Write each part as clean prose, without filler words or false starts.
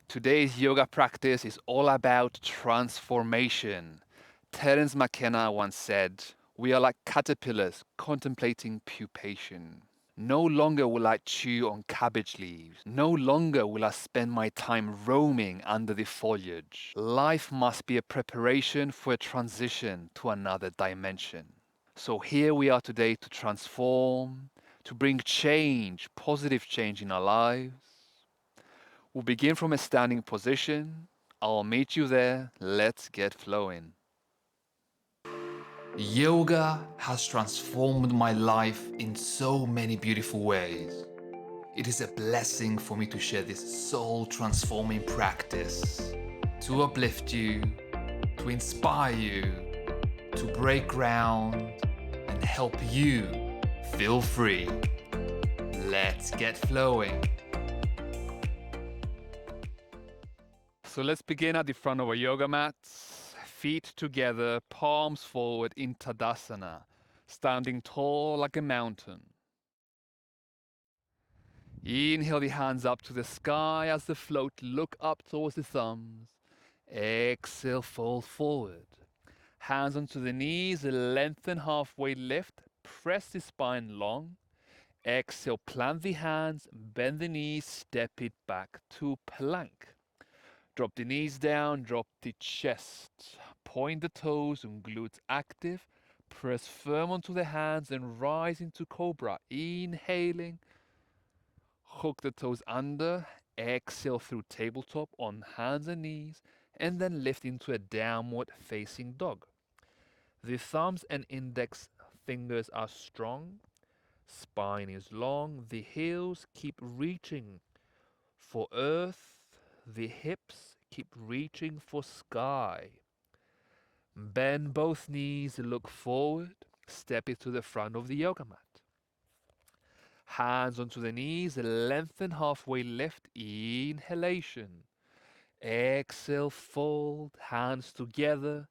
Today's yoga practice is all about transformation. Terrence McKenna once said, "We are like caterpillars contemplating pupation. No longer will I chew on cabbage leaves. No longer will I spend my time roaming under the foliage. Life must be a preparation for a transition to another dimension." So here we are today to transform, to bring change, positive change in our lives. We'll begin from a standing position. I'll meet you there. Let's get flowing. Yoga has transformed my life in so many beautiful ways. It is a blessing for me to share this soul transforming practice, to uplift you, to inspire you, to break ground, and help you feel free. Let's get flowing. So let's begin at the front of our yoga mats. Feet together, palms forward in Tadasana, standing tall like a mountain. Inhale the hands up to the sky as the float, look up towards the thumbs. Exhale, fold forward. Hands onto the knees, lengthen halfway lift, press the spine long. Exhale, plant the hands, bend the knees, step it back to plank. Drop the knees down, drop the chest. Point the toes and glutes active. Press firm onto the hands and rise into cobra. Inhaling. Hook the toes under. Exhale through tabletop on hands and knees. And then lift into a downward facing dog. The thumbs and index fingers are strong. Spine is long. The heels keep reaching for earth. The hips keep reaching for sky. Bend both knees, look forward, step it to the front of the yoga mat. Hands onto the knees, lengthen halfway lift, inhalation. Exhale, fold, hands together,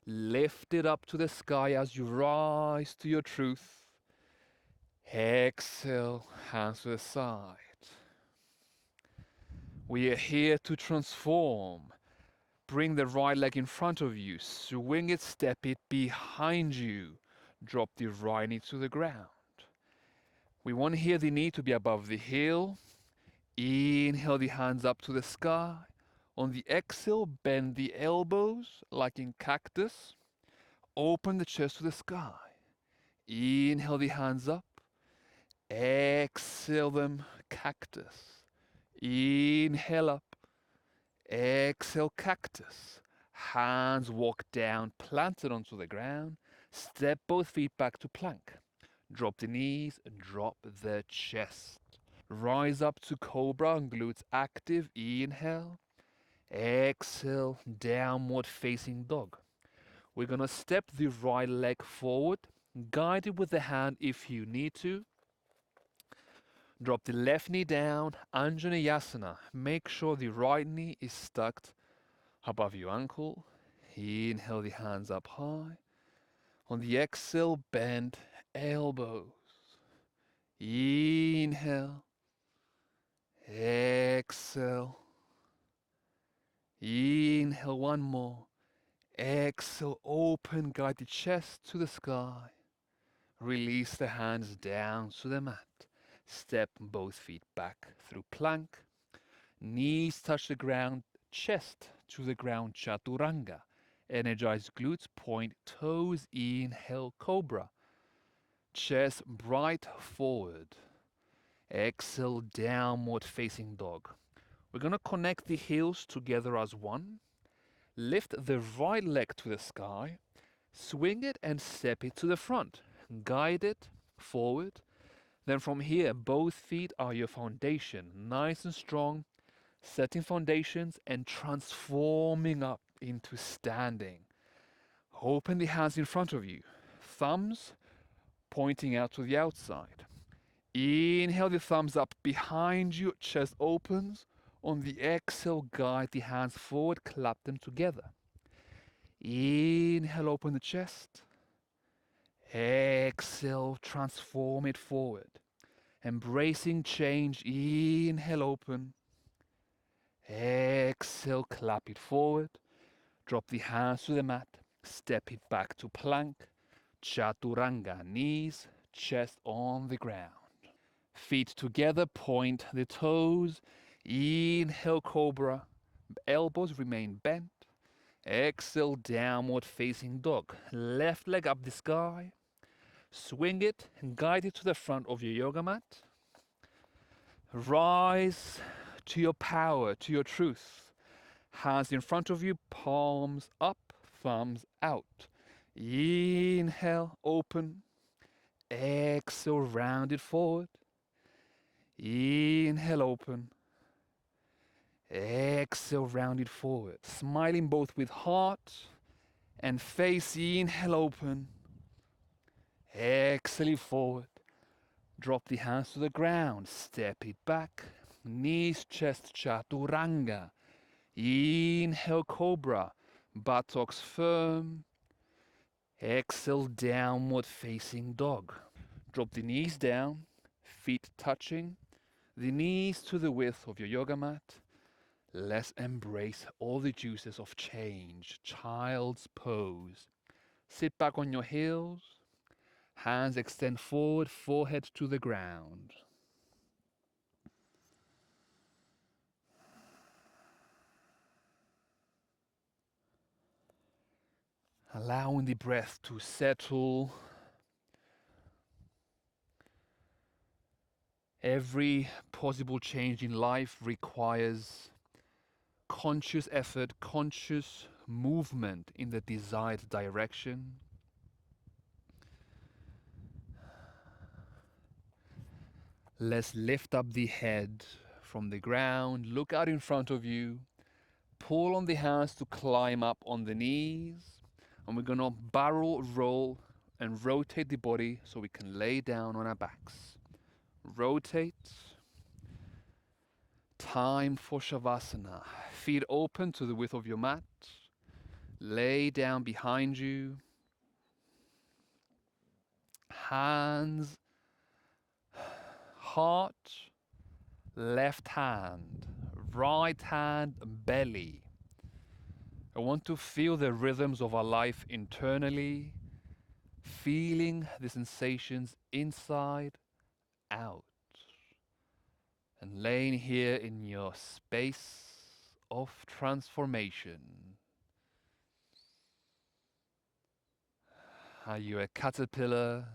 lift it up to the sky as you rise to your truth. Exhale, hands to the side. We are here to transform. Bring the right leg in front of you. Swing it, step it behind you. Drop the right knee to the ground. We want here the knee to be above the heel. Inhale the hands up to the sky. On the exhale, bend the elbows like in Cactus. Open the chest to the sky. Inhale the hands up. Exhale them, Cactus. Inhale up. Exhale, Cactus. Hands walk down, planted onto the ground. Step both feet back to plank. Drop the knees, drop the chest. Rise up to cobra and glutes active. Inhale. Exhale, downward facing dog. We're going to step the right leg forward. Guide it with the hand if you need to. Drop the left knee down, Anjanayasana. Make sure the right knee is tucked above your ankle. Inhale the hands up high. On the exhale, bend elbows. Inhale. Exhale. Inhale one more. Exhale, open, guide the chest to the sky. Release the hands down to the mat. Step both feet back through plank. Knees touch the ground, chest to the ground, chaturanga. Energize glutes, point toes, inhale, cobra. Chest bright forward. Exhale, downward facing dog. We're going to connect the heels together as one. Lift the right leg to the sky. Swing it and step it to the front. Guide it forward. Then from here, both feet are your foundation. Nice and strong. Setting foundations and transforming up into standing. Open the hands in front of you. Thumbs pointing out to the outside. Inhale the thumbs up behind you, chest opens. On the exhale, guide the hands forward, clap them together. Inhale, open the chest. Exhale, transform it forward. Embracing change, inhale, open. Exhale, clap it forward. Drop the hands to the mat. Step it back to plank. Chaturanga, knees, chest on the ground. Feet together, point the toes. Inhale, cobra. Elbows remain bent. Exhale, downward facing dog. Left leg up the sky. Swing it and guide it to the front of your yoga mat. Rise to your power, to your truth. Hands in front of you, palms up, thumbs out. Inhale, open. Exhale, round it forward. Inhale, open. Exhale, round it forward. Smiling both with heart and face. Inhale, open. Exhale forward. Drop the hands to the ground. Step it back. Knees, chest, chaturanga. Inhale, cobra. Buttocks firm. Exhale, downward facing dog. Drop the knees down. Feet touching. The knees to the width of your yoga mat. Let's embrace all the juices of change. Child's pose. Sit back on your heels. Hands extend forward, forehead to the ground. Allowing the breath to settle. Every possible change in life requires conscious effort, conscious movement in the desired direction. Let's lift up the head from the ground, look out in front of you, pull on the hands to climb up on the knees, and we're gonna barrel roll and rotate the body so we can lay down on our backs. Rotate. Time for Shavasana. Feet open to the width of your mat. Lay down behind you. Hands, heart, left hand, right hand, belly. I want to feel the rhythms of our life internally, feeling the sensations inside, out, and laying here in your space of transformation. Are you a caterpillar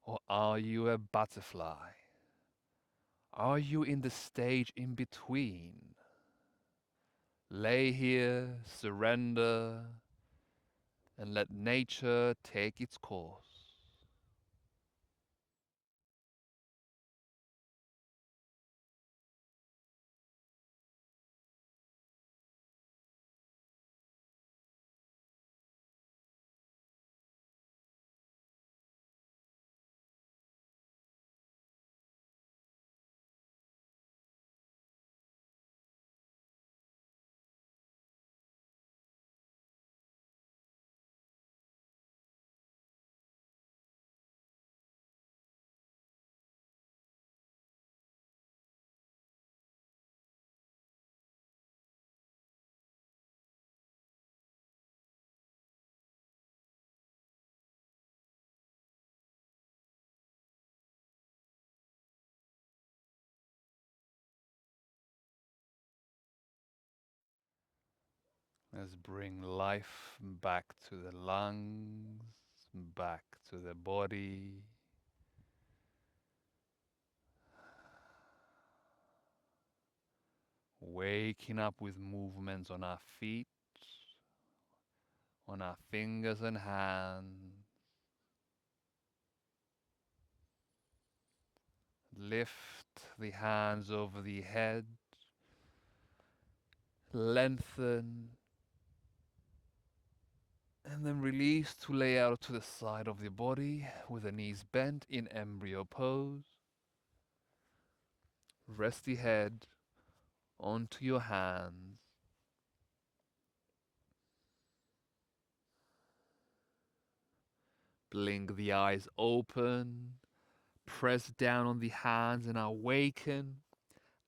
or are you a butterfly? Are you in the stage in between? Lay here, surrender, and let nature take its course. Let's bring life back to the lungs, back to the body. Waking up with movements on our feet, on our fingers and hands. Lift the hands over the head. Lengthen. And then release to lay out to the side of the body with the knees bent in embryo pose. Rest the head onto your hands. Blink the eyes open. Press down on the hands and awaken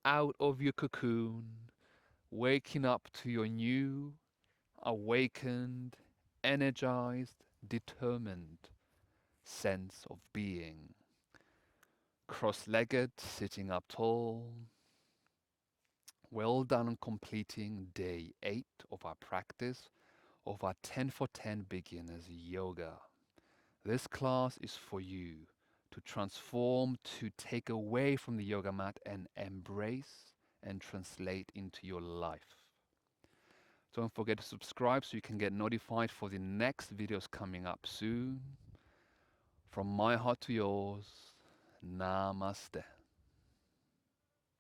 out of your cocoon waking up to your new, awakened, energized, determined sense of being. Cross-legged, sitting up tall. Well done on completing day 8 of our practice of our 10 for 10 beginners yoga. This class is for you to transform, to take away from the yoga mat and embrace and translate into your life. Don't forget to subscribe so you can get notified for the next videos coming up soon. From my heart to yours, Namaste.